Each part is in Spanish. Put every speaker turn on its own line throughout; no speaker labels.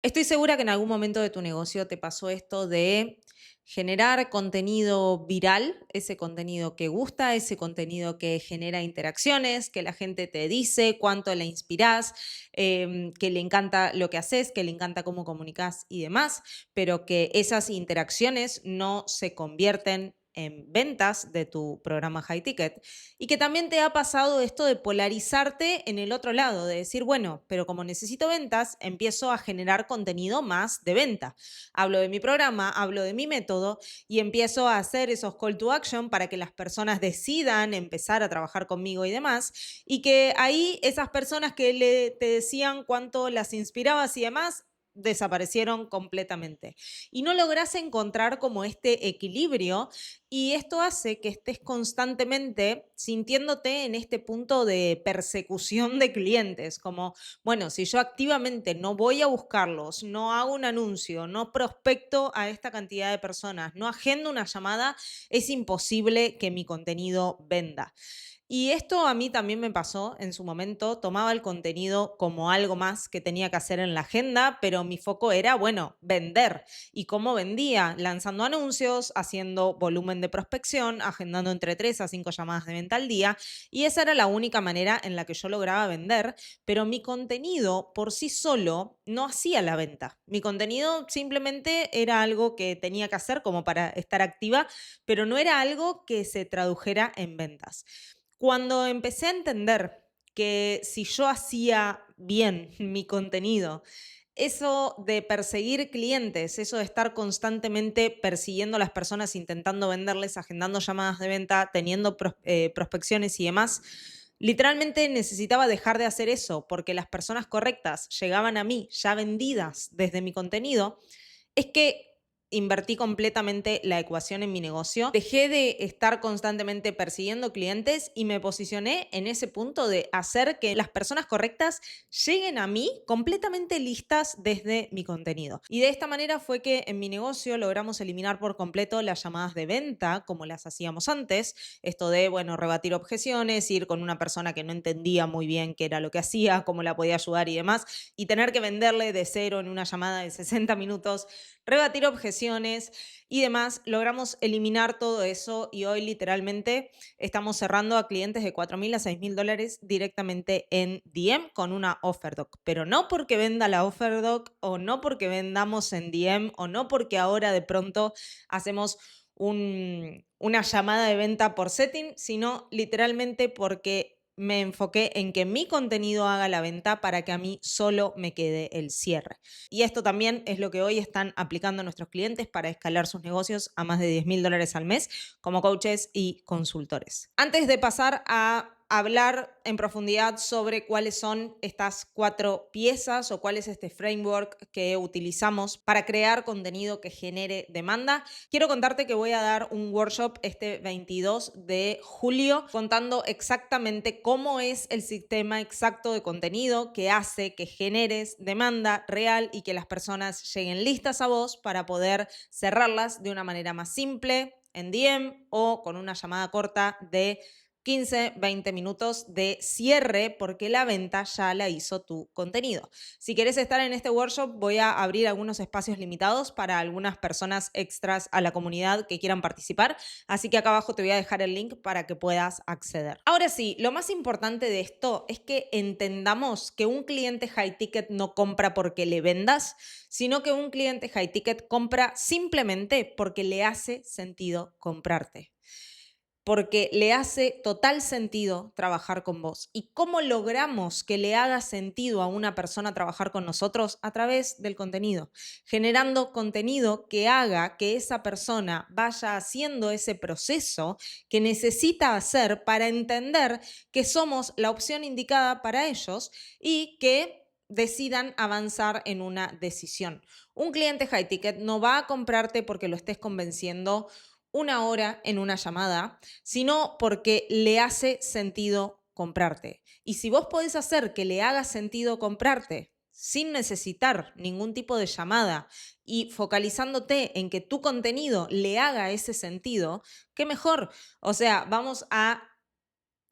Estoy segura que en algún momento de tu negocio te pasó esto de generar contenido viral, ese contenido que gusta, ese contenido que genera interacciones, que la gente te dice cuánto le inspirás, que le encanta lo que haces, que le encanta cómo comunicas y demás, pero que esas interacciones no se convierten en ventas de tu programa High Ticket y que también te ha pasado esto de polarizarte en el otro lado, de decir, bueno, pero como necesito ventas, empiezo a generar contenido más de venta. Hablo de mi programa, hablo de mi método y empiezo a hacer esos call to action para que las personas decidan empezar a trabajar conmigo y demás. Y que ahí esas personas que te decían cuánto las inspirabas y demás, desaparecieron completamente. Y no logras encontrar como este equilibrio y esto hace que estés constantemente sintiéndote en este punto de persecución de clientes, como, bueno, si yo activamente no voy a buscarlos, no hago un anuncio, no prospecto a esta cantidad de personas, no agendo una llamada, es imposible que mi contenido venda. Y esto a mí también me pasó en su momento. Tomaba el contenido como algo más que tenía que hacer en la agenda, pero mi foco era, bueno, vender. ¿Y cómo vendía? Lanzando anuncios, haciendo volumen de prospección, agendando entre 3 a 5 llamadas de venta al día. Y esa era la única manera en la que yo lograba vender, pero mi contenido por sí solo no hacía la venta. Mi contenido simplemente era algo que tenía que hacer como para estar activa, pero no era algo que se tradujera en ventas. Cuando empecé a entender que si yo hacía bien mi contenido, eso de perseguir clientes, eso de estar constantemente persiguiendo a las personas, intentando venderles, agendando llamadas de venta, teniendo prospecciones y demás, literalmente necesitaba dejar de hacer eso porque las personas correctas llegaban a mí ya vendidas desde mi contenido, es que invertí completamente la ecuación en mi negocio. Dejé de estar constantemente persiguiendo clientes y me posicioné en ese punto de hacer que las personas correctas lleguen a mí completamente listas desde mi contenido. Y de esta manera fue que en mi negocio logramos eliminar por completo las llamadas de venta como las hacíamos antes. Esto de, bueno, rebatir objeciones, ir con una persona que no entendía muy bien qué era lo que hacía, cómo la podía ayudar y demás, y tener que venderle de cero en una llamada de 60 minutos, rebatir objeciones y demás. Logramos eliminar todo eso y hoy literalmente estamos cerrando a clientes de $4,000 a $6,000 directamente en DM con una offer doc. Pero no porque venda la offer doc o no porque vendamos en DM o no porque ahora de pronto hacemos una llamada de venta por setting, sino literalmente porque me enfoqué en que mi contenido haga la venta para que a mí solo me quede el cierre. Y esto también es lo que hoy están aplicando nuestros clientes para escalar sus negocios a más de $10,000 al mes como coaches y consultores. Antes de pasar a hablar en profundidad sobre cuáles son estas 4 piezas o cuál es este framework que utilizamos para crear contenido que genere demanda, quiero contarte que voy a dar un workshop este 22 de julio contando exactamente cómo es el sistema exacto de contenido que hace que generes demanda real y que las personas lleguen listas a vos para poder cerrarlas de una manera más simple en DM o con una llamada corta de 15, 20 minutos de cierre porque la venta ya la hizo tu contenido. Si quieres estar en este workshop, voy a abrir algunos espacios limitados para algunas personas extras a la comunidad que quieran participar, así que acá abajo te voy a dejar el link para que puedas acceder. Ahora sí, lo más importante de esto es que entendamos que un cliente high ticket no compra porque le vendas, sino que un cliente high ticket compra simplemente porque le hace sentido comprarte, porque le hace total sentido trabajar con vos. ¿Y cómo logramos que le haga sentido a una persona trabajar con nosotros? A través del contenido, generando contenido que haga que esa persona vaya haciendo ese proceso que necesita hacer para entender que somos la opción indicada para ellos y que decidan avanzar en una decisión. Un cliente high ticket no va a comprarte porque lo estés convenciendo una hora en una llamada, sino porque le hace sentido comprarte. Y si vos podés hacer que le haga sentido comprarte sin necesitar ningún tipo de llamada y focalizándote en que tu contenido le haga ese sentido, qué mejor. O sea, vamos a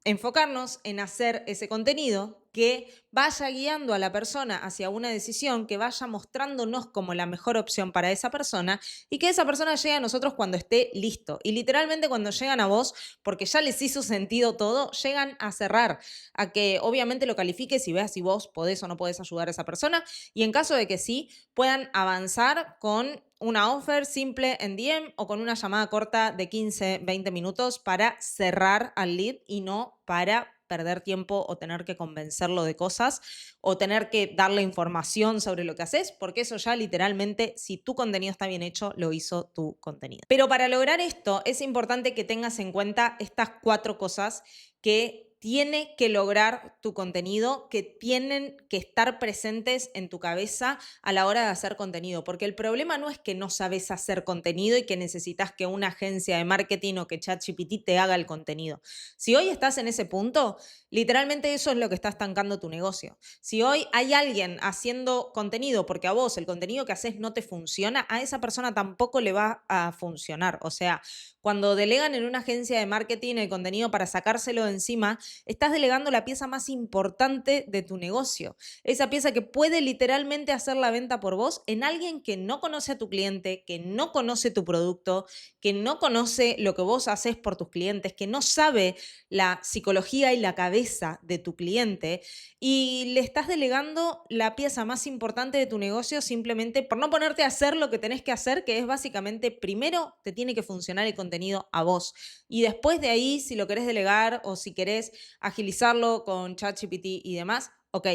enfocarnos en hacer ese contenido que vaya guiando a la persona hacia una decisión, que vaya mostrándonos como la mejor opción para esa persona y que esa persona llegue a nosotros cuando esté listo. Y literalmente cuando llegan a vos, porque ya les hizo sentido todo, llegan a cerrar, a que obviamente lo califiques y veas si vos podés o no podés ayudar a esa persona y en caso de que sí, puedan avanzar con una offer simple en DM o con una llamada corta de 15, 20 minutos para cerrar al lead y no para perder tiempo o tener que convencerlo de cosas o tener que darle información sobre lo que haces, porque eso ya literalmente, si tu contenido está bien hecho, lo hizo tu contenido. Pero para lograr esto es importante que tengas en cuenta estas 4 cosas que tiene que lograr tu contenido, que tienen que estar presentes en tu cabeza a la hora de hacer contenido, porque el problema no es que no sabes hacer contenido y que necesitas que una agencia de marketing o que ChatGPT te haga el contenido. Si hoy estás en ese punto, literalmente eso es lo que está estancando tu negocio. Si hoy hay alguien haciendo contenido porque a vos el contenido que haces no te funciona, a esa persona tampoco le va a funcionar. O sea, cuando delegan en una agencia de marketing el contenido para sacárselo de encima, estás delegando la pieza más importante de tu negocio. Esa pieza que puede literalmente hacer la venta por vos en alguien que no conoce a tu cliente, que no conoce tu producto, que no conoce lo que vos haces por tus clientes, que no sabe la psicología y la cabeza de tu cliente y le estás delegando la pieza más importante de tu negocio simplemente por no ponerte a hacer lo que tenés que hacer, que es básicamente primero te tiene que funcionar el contenido a vos y después de ahí si lo querés delegar o si querés agilizarlo con ChatGPT y demás, ok,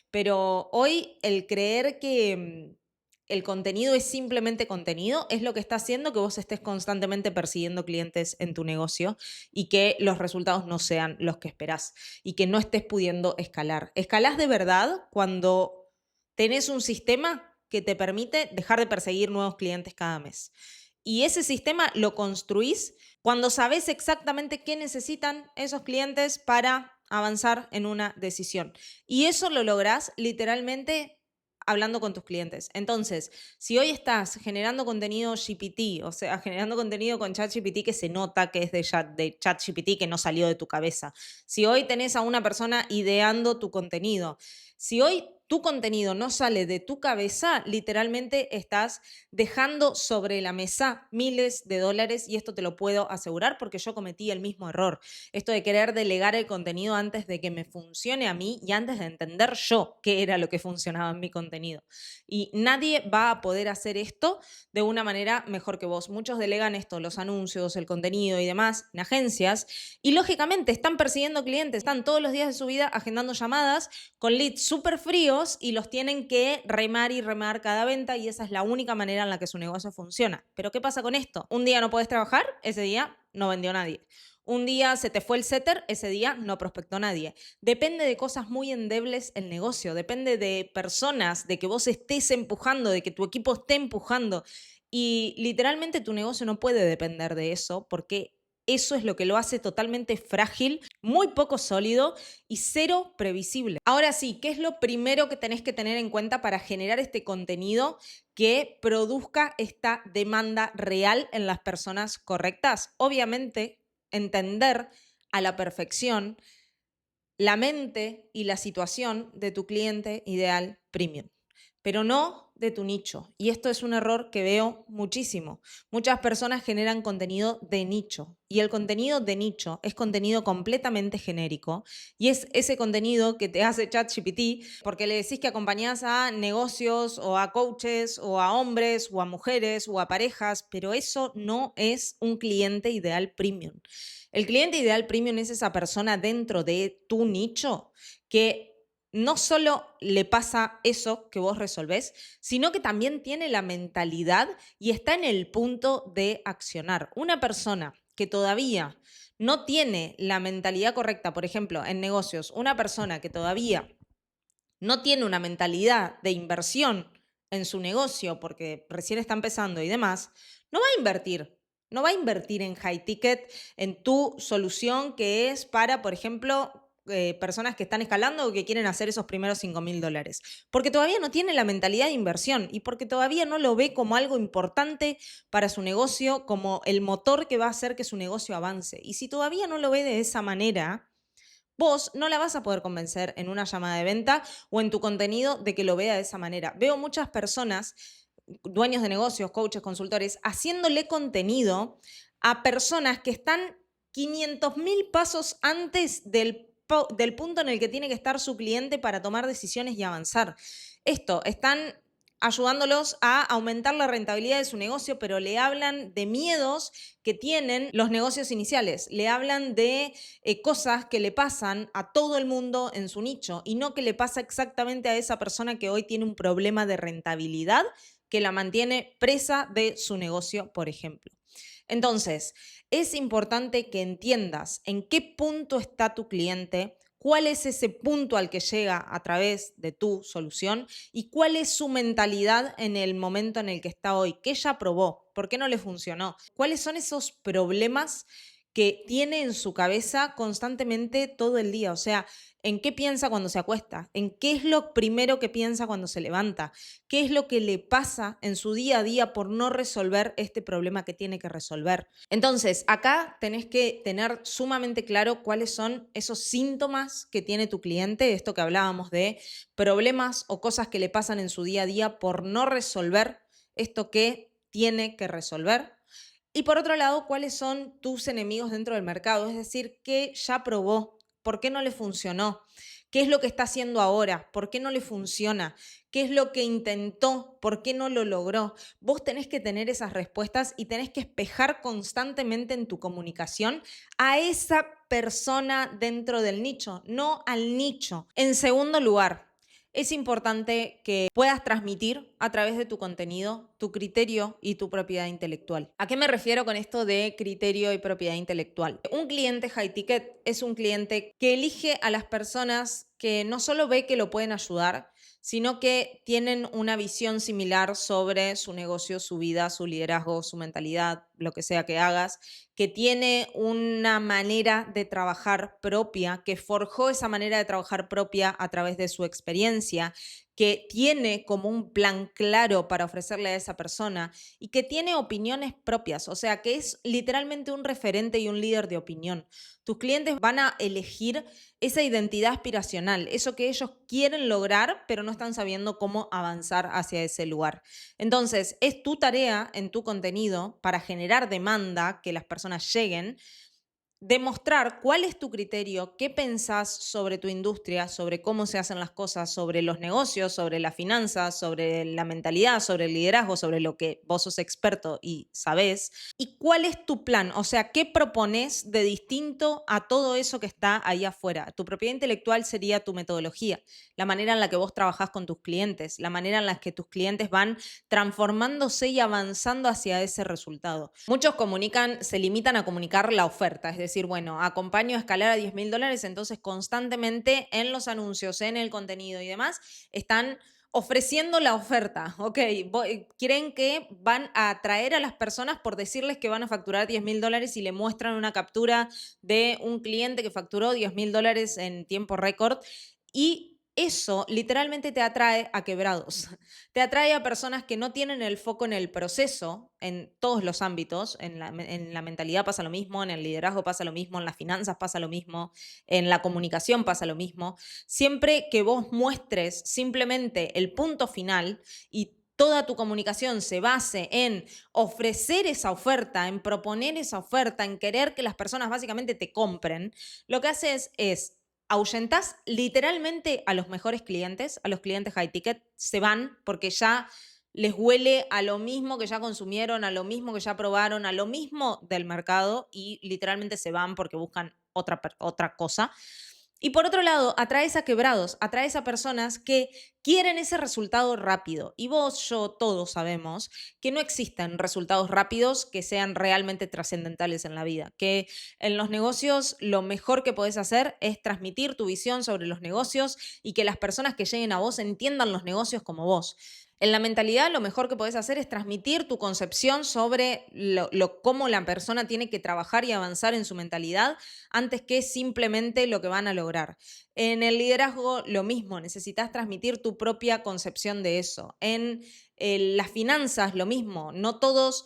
pero hoy el creer que el contenido es simplemente contenido es lo que está haciendo que vos estés constantemente persiguiendo clientes en tu negocio y que los resultados no sean los que esperás y que no estés pudiendo escalar. Escalás de verdad cuando tenés un sistema que te permite dejar de perseguir nuevos clientes cada mes. Y ese sistema lo construís cuando sabés exactamente qué necesitan esos clientes para avanzar en una decisión. Y eso lo lográs literalmente hablando con tus clientes. Entonces, si hoy estás generando contenido GPT, o sea, generando contenido con ChatGPT que se nota que es de ChatGPT, que no salió de tu cabeza. Si hoy tenés a una persona ideando tu contenido, si hoy tu contenido no sale de tu cabeza, literalmente estás dejando sobre la mesa miles de dólares y esto te lo puedo asegurar porque yo cometí el mismo error. Esto de querer delegar el contenido antes de que me funcione a mí y antes de entender yo qué era lo que funcionaba en mi contenido. Y nadie va a poder hacer esto de una manera mejor que vos. Muchos delegan esto, los anuncios, el contenido y demás en agencias y lógicamente están persiguiendo clientes, están todos los días de su vida agendando llamadas con leads súper fríos y los tienen que remar y remar cada venta y esa es la única manera en la que su negocio funciona. Pero ¿qué pasa con esto? Un día no puedes trabajar, ese día no vendió nadie. Un día se te fue el setter, ese día no prospectó nadie. Depende de cosas muy endebles el negocio, depende de personas, de que vos estés empujando, de que tu equipo esté empujando. Y literalmente tu negocio no puede depender de eso porque eso es lo que lo hace totalmente frágil, muy poco sólido y cero previsible. Ahora sí, ¿qué es lo primero que tenés que tener en cuenta para generar este contenido que produzca esta demanda real en las personas correctas? Obviamente, entender a la perfección la mente y la situación de tu cliente ideal premium, pero no de tu nicho. Y esto es un error que veo muchísimo. Muchas personas generan contenido de nicho y el contenido de nicho es contenido completamente genérico y es ese contenido que te hace ChatGPT porque le decís que acompañás a negocios o a coaches o a hombres o a mujeres o a parejas, pero eso no es un cliente ideal premium. El cliente ideal premium es esa persona dentro de tu nicho que no solo le pasa eso que vos resolvés, sino que también tiene la mentalidad y está en el punto de accionar. Una persona que todavía no tiene la mentalidad correcta, por ejemplo, en negocios, una persona que todavía no tiene una mentalidad de inversión en su negocio porque recién está empezando y demás, no va a invertir. No va a invertir en high ticket, en tu solución que es para, por ejemplo, personas que están escalando o que quieren hacer esos primeros $5.000. Porque todavía no tiene la mentalidad de inversión y porque todavía no lo ve como algo importante para su negocio, como el motor que va a hacer que su negocio avance. Y si todavía no lo ve de esa manera, vos no la vas a poder convencer en una llamada de venta o en tu contenido de que lo vea de esa manera. Veo muchas personas, dueños de negocios, coaches, consultores, haciéndole contenido a personas que están 500.000 pasos antes del punto en el que tiene que estar su cliente para tomar decisiones y avanzar. Están ayudándolos a aumentar la rentabilidad de su negocio, pero le hablan de miedos que tienen los negocios iniciales. Le hablan de cosas que le pasan a todo el mundo en su nicho y no que le pasa exactamente a esa persona que hoy tiene un problema de rentabilidad que la mantiene presa de su negocio, por ejemplo. Entonces, es importante que entiendas en qué punto está tu cliente, cuál es ese punto al que llega a través de tu solución y cuál es su mentalidad en el momento en el que está hoy, qué ya probó, por qué no le funcionó, cuáles son esos problemas que tiene en su cabeza constantemente todo el día. O sea, ¿en qué piensa cuando se acuesta? ¿En qué es lo primero que piensa cuando se levanta? ¿Qué es lo que le pasa en su día a día por no resolver este problema que tiene que resolver? Entonces, acá tenés que tener sumamente claro cuáles son esos síntomas que tiene tu cliente, esto que hablábamos de problemas o cosas que le pasan en su día a día por no resolver esto que tiene que resolver. Y por otro lado, ¿cuáles son tus enemigos dentro del mercado? Es decir, ¿qué ya probó? ¿Por qué no le funcionó? ¿Qué es lo que está haciendo ahora? ¿Por qué no le funciona? ¿Qué es lo que intentó? ¿Por qué no lo logró? Vos tenés que tener esas respuestas y tenés que espejar constantemente en tu comunicación a esa persona dentro del nicho, no al nicho. En segundo lugar, es importante que puedas transmitir a través de tu contenido tu criterio y tu propiedad intelectual. ¿A qué me refiero con esto de criterio y propiedad intelectual? Un cliente high ticket es un cliente que elige a las personas que no solo ve que lo pueden ayudar, sino que tienen una visión similar sobre su negocio, su vida, su liderazgo, su mentalidad, lo que sea que hagas, que tiene una manera de trabajar propia, que forjó esa manera de trabajar propia a través de su experiencia, que tiene como un plan claro para ofrecerle a esa persona y que tiene opiniones propias, o sea, que es literalmente un referente y un líder de opinión. Tus clientes van a elegir esa identidad aspiracional, eso que ellos quieren lograr, pero no están sabiendo cómo avanzar hacia ese lugar. Entonces, es tu tarea en tu contenido para generar demanda, que las personas lleguen, demostrar cuál es tu criterio, qué pensás sobre tu industria, sobre cómo se hacen las cosas, sobre los negocios, sobre las finanzas, sobre la mentalidad, sobre el liderazgo, sobre lo que vos sos experto y sabés, y cuál es tu plan, o sea, qué propones de distinto a todo eso que está ahí afuera. Tu propiedad intelectual sería tu metodología, la manera en la que vos trabajás con tus clientes, la manera en la que tus clientes van transformándose y avanzando hacia ese resultado. Muchos se limitan a comunicar la oferta, es decir, bueno, acompaño a escalar a $10.000, entonces constantemente en los anuncios, en el contenido y demás, están ofreciendo la oferta, ok, creen que van a atraer a las personas por decirles que van a facturar $10.000 y le muestran una captura de un cliente que facturó $10.000 en tiempo récord y eso literalmente te atrae a quebrados, te atrae a personas que no tienen el foco en el proceso en todos los ámbitos, en la mentalidad pasa lo mismo, en el liderazgo pasa lo mismo, en las finanzas pasa lo mismo, en la comunicación pasa lo mismo. Siempre que vos muestres simplemente el punto final y toda tu comunicación se base en ofrecer esa oferta, en proponer esa oferta, en querer que las personas básicamente te compren, lo que haces es ahuyentás literalmente a los mejores clientes, a los clientes high ticket, se van porque ya les huele a lo mismo que ya consumieron, a lo mismo que ya probaron, a lo mismo del mercado y literalmente se van porque buscan otra cosa. Y por otro lado, atraes a quebrados, atraes a personas que quieren ese resultado rápido. Y vos, yo, todos sabemos que no existen resultados rápidos que sean realmente trascendentales en la vida. Que en los negocios lo mejor que podés hacer es transmitir tu visión sobre los negocios y que las personas que lleguen a vos entiendan los negocios como vos. En la mentalidad lo mejor que podés hacer es transmitir tu concepción sobre cómo la persona tiene que trabajar y avanzar en su mentalidad antes que simplemente lo que van a lograr. En el liderazgo lo mismo, necesitas transmitir tu propia concepción de eso. En las finanzas lo mismo, no todos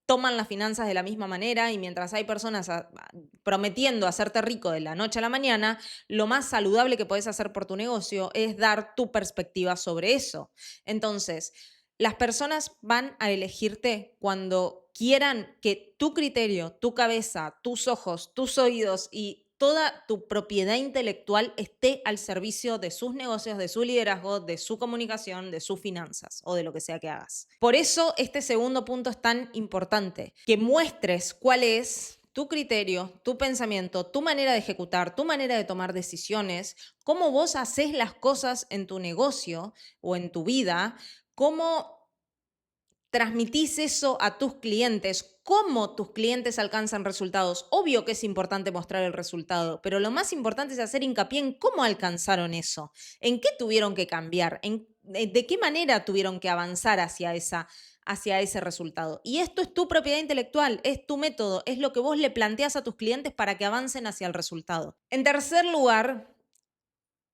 toman las finanzas de la misma manera, y mientras hay personas prometiendo hacerte rico de la noche a la mañana, lo más saludable que puedes hacer por tu negocio es dar tu perspectiva sobre eso. Entonces, las personas van a elegirte cuando quieran que tu criterio, tu cabeza, tus ojos, tus oídos y toda tu propiedad intelectual esté al servicio de sus negocios, de su liderazgo, de su comunicación, de sus finanzas o de lo que sea que hagas. Por eso este segundo punto es tan importante, que muestres cuál es tu criterio, tu pensamiento, tu manera de ejecutar, tu manera de tomar decisiones, cómo vos haces las cosas en tu negocio o en tu vida, cómo transmitís eso a tus clientes, cómo tus clientes alcanzan resultados. Obvio que es importante mostrar el resultado, pero lo más importante es hacer hincapié en cómo alcanzaron eso, en qué tuvieron que cambiar, de qué manera tuvieron que avanzar hacia ese resultado. Y esto es tu propiedad intelectual, es tu método, es lo que vos le planteás a tus clientes para que avancen hacia el resultado. En tercer lugar,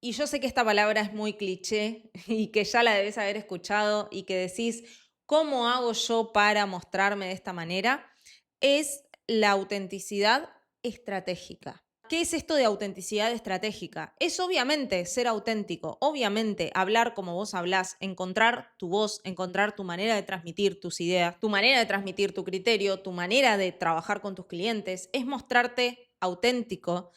y yo sé que esta palabra es muy cliché y que ya la debes haber escuchado y que decís, ¿cómo hago yo para mostrarme de esta manera? Es la autenticidad estratégica. ¿Qué es esto de autenticidad estratégica? Es obviamente ser auténtico, obviamente hablar como vos hablás, encontrar tu voz, encontrar tu manera de transmitir tus ideas, tu manera de transmitir tu criterio, tu manera de trabajar con tus clientes, es mostrarte auténtico,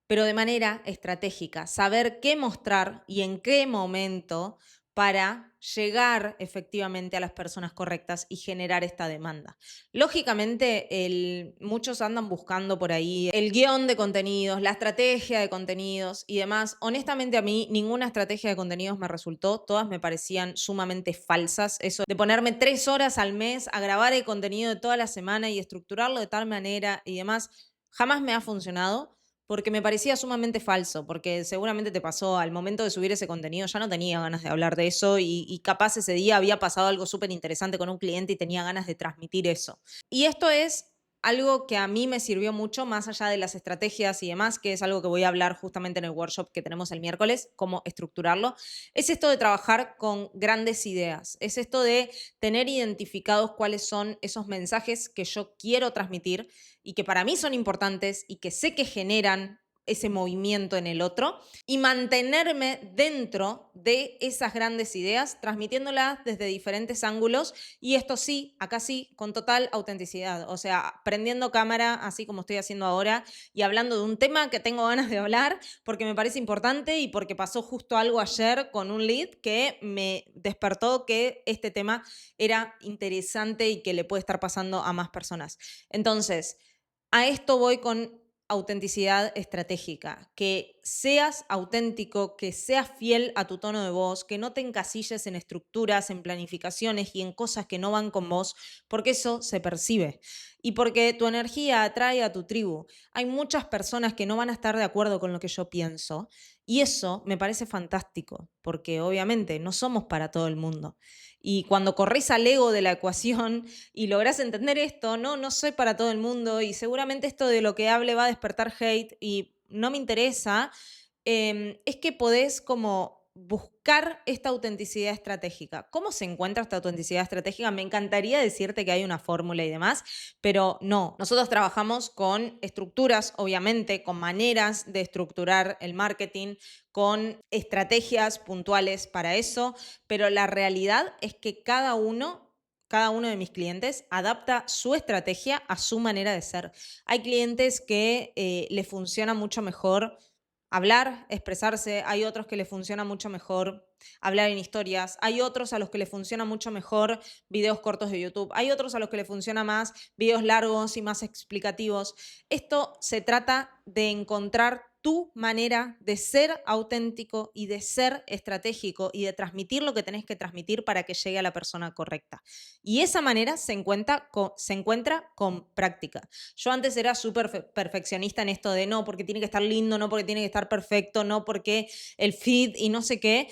pero de manera estratégica, saber qué mostrar y en qué momento para llegar efectivamente a las personas correctas y generar esta demanda. Lógicamente, muchos andan buscando por ahí el guión de contenidos, la estrategia de contenidos y demás. Honestamente, a mí ninguna estrategia de contenidos me resultó, todas me parecían sumamente falsas. Eso de ponerme 3 horas al mes a grabar el contenido de toda la semana y estructurarlo de tal manera y demás, jamás me ha funcionado. Porque me parecía sumamente falso, porque seguramente te pasó al momento de subir ese contenido, ya no tenía ganas de hablar de eso y capaz ese día había pasado algo súper interesante con un cliente y tenía ganas de transmitir eso. Y esto es algo que a mí me sirvió mucho, más allá de las estrategias y demás, que es algo que voy a hablar justamente en el workshop que tenemos el miércoles, cómo estructurarlo, es esto de trabajar con grandes ideas, es esto de tener identificados cuáles son esos mensajes que yo quiero transmitir y que para mí son importantes y que sé que generan ese movimiento en el otro y mantenerme dentro de esas grandes ideas, transmitiéndolas desde diferentes ángulos y esto sí, acá sí, con total autenticidad, o sea, prendiendo cámara, así como estoy haciendo ahora y hablando de un tema que tengo ganas de hablar porque me parece importante y porque pasó justo algo ayer con un lead que me despertó que este tema era interesante y que le puede estar pasando a más personas. Entonces, a esto voy con autenticidad estratégica, que seas auténtico, que seas fiel a tu tono de voz, que no te encasilles en estructuras, en planificaciones y en cosas que no van con vos, porque eso se percibe y porque tu energía atrae a tu tribu. Hay muchas personas que no van a estar de acuerdo con lo que yo pienso y eso me parece fantástico, porque obviamente no somos para todo el mundo. Y cuando corres al ego de la ecuación y lográs entender esto, no soy para todo el mundo y seguramente esto de lo que hable va a despertar hate y no me interesa, es que podés como buscar esta autenticidad estratégica. ¿Cómo se encuentra esta autenticidad estratégica? Me encantaría decirte que hay una fórmula y demás, pero no. Nosotros trabajamos con estructuras, obviamente, con maneras de estructurar el marketing, con estrategias puntuales para eso, pero la realidad es que cada uno de mis clientes adapta su estrategia a su manera de ser. Hay clientes que les funciona mucho mejor hablar, expresarse, hay otros que les funciona mucho mejor hablar en historias, hay otros a los que les funciona mucho mejor videos cortos de YouTube, hay otros a los que les funciona más videos largos y más explicativos. Esto se trata de encontrar tu manera de ser auténtico y de ser estratégico y de transmitir lo que tenés que transmitir para que llegue a la persona correcta. Y esa manera se encuentra con práctica. Yo antes era súper perfeccionista en esto de no, porque tiene que estar lindo, no porque tiene que estar perfecto, no porque el feed y no sé qué.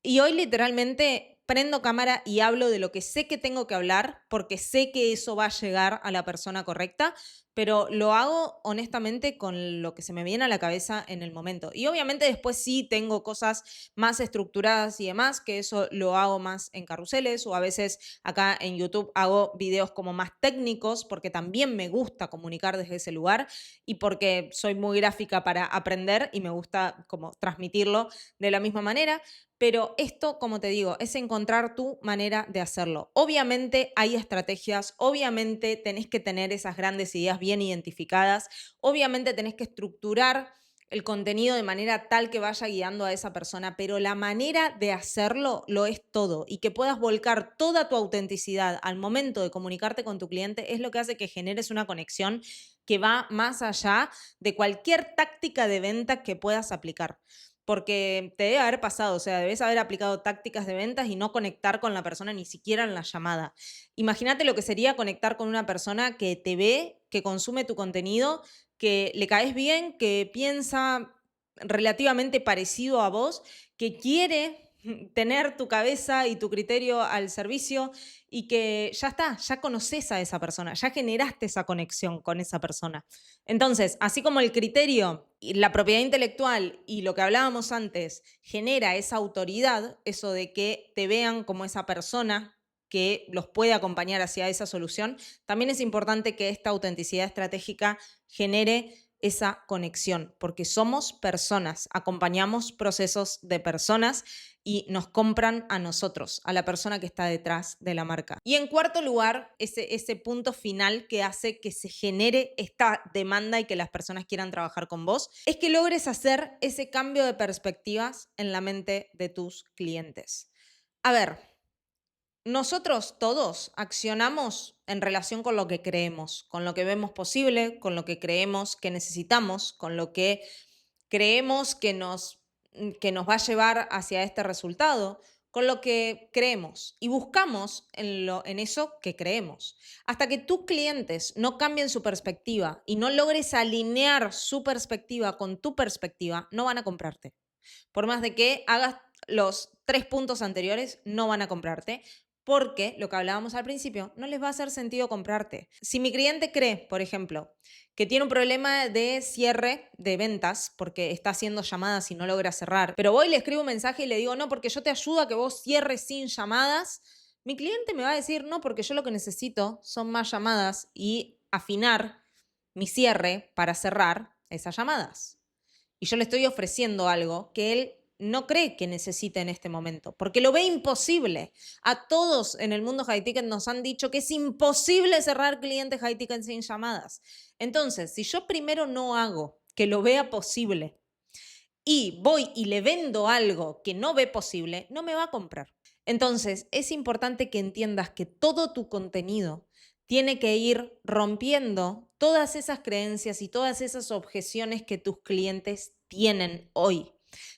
Y hoy literalmente prendo cámara y hablo de lo que sé que tengo que hablar porque sé que eso va a llegar a la persona correcta, pero lo hago honestamente con lo que se me viene a la cabeza en el momento. Y obviamente después sí tengo cosas más estructuradas y demás, que eso lo hago más en carruseles o a veces acá en YouTube hago videos como más técnicos porque también me gusta comunicar desde ese lugar y porque soy muy gráfica para aprender y me gusta como transmitirlo de la misma manera. Pero esto, como te digo, es encontrar tu manera de hacerlo. Obviamente hay estrategias, obviamente tenés que tener esas grandes ideas bien identificadas, obviamente tenés que estructurar el contenido de manera tal que vaya guiando a esa persona, pero la manera de hacerlo lo es todo y que puedas volcar toda tu autenticidad al momento de comunicarte con tu cliente es lo que hace que generes una conexión que va más allá de cualquier táctica de venta que puedas aplicar. Porque te debe haber pasado, o sea, debes haber aplicado tácticas de ventas y no conectar con la persona ni siquiera en la llamada. Imagínate lo que sería conectar con una persona que te ve, que consume tu contenido, que le caes bien, que piensa relativamente parecido a vos, que quiere tener tu cabeza y tu criterio al servicio y que ya está, ya conoces a esa persona, ya generaste esa conexión con esa persona. Entonces, así como el criterio y la propiedad intelectual y lo que hablábamos antes genera esa autoridad, eso de que te vean como esa persona que los puede acompañar hacia esa solución, también es importante que esta autenticidad estratégica genere esa conexión, porque somos personas, acompañamos procesos de personas y nos compran a nosotros, a la persona que está detrás de la marca. Y en cuarto lugar, ese punto final que hace que se genere esta demanda y que las personas quieran trabajar con vos, es que logres hacer ese cambio de perspectivas en la mente de tus clientes. A ver, nosotros todos accionamos en relación con lo que creemos, con lo que vemos posible, con lo que creemos que necesitamos, con lo que creemos que nos va a llevar hacia este resultado, con lo que creemos y buscamos en eso que creemos. Hasta que tus clientes no cambien su perspectiva y no logres alinear su perspectiva con tu perspectiva, no van a comprarte. Por más de que hagas los 3 puntos anteriores, no van a comprarte porque, lo que hablábamos al principio, no les va a hacer sentido comprarte. Si mi cliente cree, por ejemplo, que tiene un problema de cierre de ventas porque está haciendo llamadas y no logra cerrar, pero voy y le escribo un mensaje y le digo, no, porque yo te ayudo a que vos cierres sin llamadas, mi cliente me va a decir, no, porque yo lo que necesito son más llamadas y afinar mi cierre para cerrar esas llamadas. Y yo le estoy ofreciendo algo que él no cree que necesite en este momento, porque lo ve imposible. A todos en el mundo high ticket nos han dicho que es imposible cerrar clientes high ticket sin llamadas. Entonces, si yo primero no hago que lo vea posible y voy y le vendo algo que no ve posible, no me va a comprar. Entonces, es importante que entiendas que todo tu contenido tiene que ir rompiendo todas esas creencias y todas esas objeciones que tus clientes tienen hoy.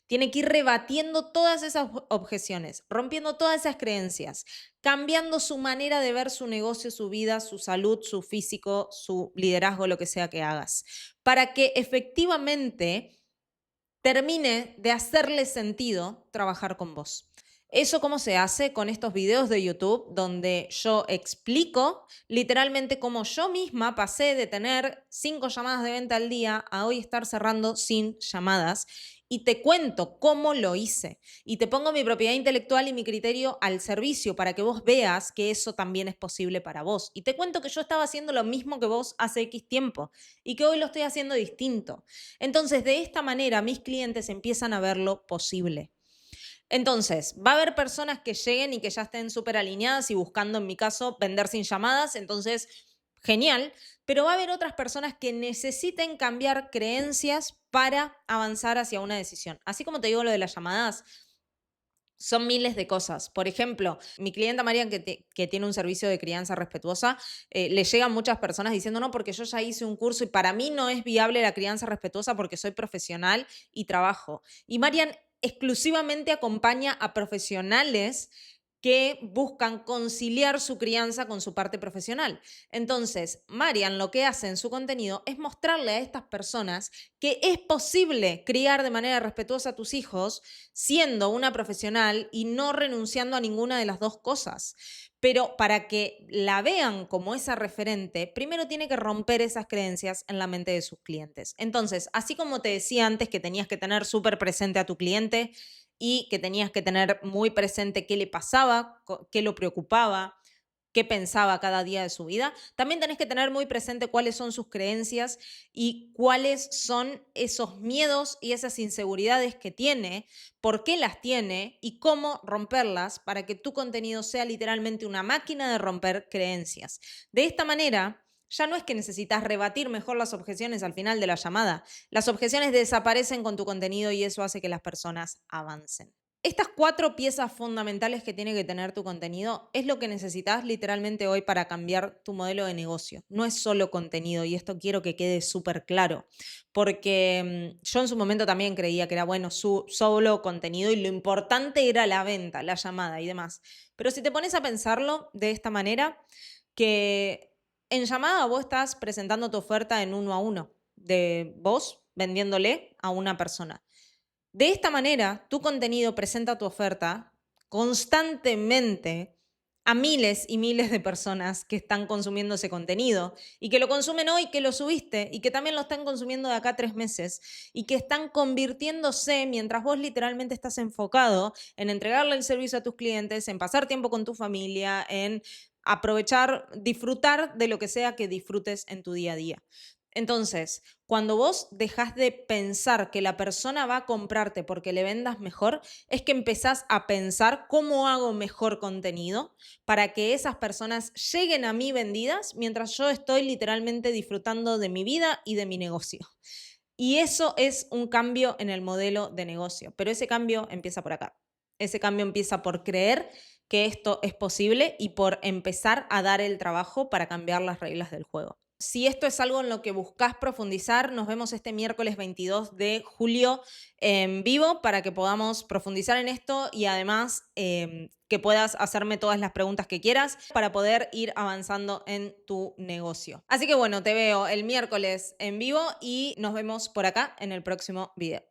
Tiene que ir rebatiendo todas esas objeciones, rompiendo todas esas creencias, cambiando su manera de ver su negocio, su vida, su salud, su físico, su liderazgo, lo que sea que hagas, para que efectivamente termine de hacerle sentido trabajar con vos. ¿Eso cómo se hace? Con estos videos de YouTube donde yo explico literalmente cómo yo misma pasé de tener 5 llamadas de venta al día a hoy estar cerrando sin llamadas y te cuento cómo lo hice y te pongo mi propiedad intelectual y mi criterio al servicio para que vos veas que eso también es posible para vos. Y te cuento que yo estaba haciendo lo mismo que vos hace X tiempo y que hoy lo estoy haciendo distinto. Entonces, de esta manera, mis clientes empiezan a verlo posible. Entonces, va a haber personas que lleguen y que ya estén súper alineadas y buscando, en mi caso, vender sin llamadas. Entonces, genial. Pero va a haber otras personas que necesiten cambiar creencias para avanzar hacia una decisión. Así como te digo lo de las llamadas, son miles de cosas. Por ejemplo, mi clienta Marian, que tiene un servicio de crianza respetuosa, le llegan muchas personas diciendo, no, porque yo ya hice un curso y para mí no es viable la crianza respetuosa porque soy profesional y trabajo. Y Marian exclusivamente acompaña a profesionales que buscan conciliar su crianza con su parte profesional. Entonces, Marian lo que hace en su contenido es mostrarle a estas personas que es posible criar de manera respetuosa a tus hijos siendo una profesional y no renunciando a ninguna de las dos cosas. Pero para que la vean como esa referente, primero tiene que romper esas creencias en la mente de sus clientes. Entonces, así como te decía antes que tenías que tener súper presente a tu cliente, y que tenías que tener muy presente qué le pasaba, qué lo preocupaba, qué pensaba cada día de su vida. También tenés que tener muy presente cuáles son sus creencias y cuáles son esos miedos y esas inseguridades que tiene, por qué las tiene y cómo romperlas para que tu contenido sea literalmente una máquina de romper creencias. De esta manera, ya no es que necesitas rebatir mejor las objeciones al final de la llamada. Las objeciones desaparecen con tu contenido y eso hace que las personas avancen. Estas 4 piezas fundamentales que tiene que tener tu contenido es lo que necesitas literalmente hoy para cambiar tu modelo de negocio. No es solo contenido y esto quiero que quede súper claro, porque yo en su momento también creía que era bueno solo contenido y lo importante era la venta, la llamada y demás. Pero si te pones a pensarlo de esta manera, que en llamada vos estás presentando tu oferta en 1 a 1, de vos vendiéndole a una persona. De esta manera, tu contenido presenta tu oferta constantemente a miles y miles de personas que están consumiendo ese contenido y que lo consumen hoy, que lo subiste y que también lo están consumiendo de acá a 3 meses y que están convirtiéndose mientras vos literalmente estás enfocado en entregarle el servicio a tus clientes, en pasar tiempo con tu familia, en aprovechar, disfrutar de lo que sea que disfrutes en tu día a día. Entonces, cuando vos dejás de pensar que la persona va a comprarte porque le vendas mejor, es que empezás a pensar cómo hago mejor contenido para que esas personas lleguen a mí vendidas mientras yo estoy literalmente disfrutando de mi vida y de mi negocio. Y eso es un cambio en el modelo de negocio, pero ese cambio empieza por acá. Ese cambio empieza por creer que esto es posible y por empezar a dar el trabajo para cambiar las reglas del juego. Si esto es algo en lo que buscas profundizar, nos vemos este miércoles 22 de julio en vivo para que podamos profundizar en esto y además que puedas hacerme todas las preguntas que quieras para poder ir avanzando en tu negocio. Así que bueno, te veo el miércoles en vivo y nos vemos por acá en el próximo video.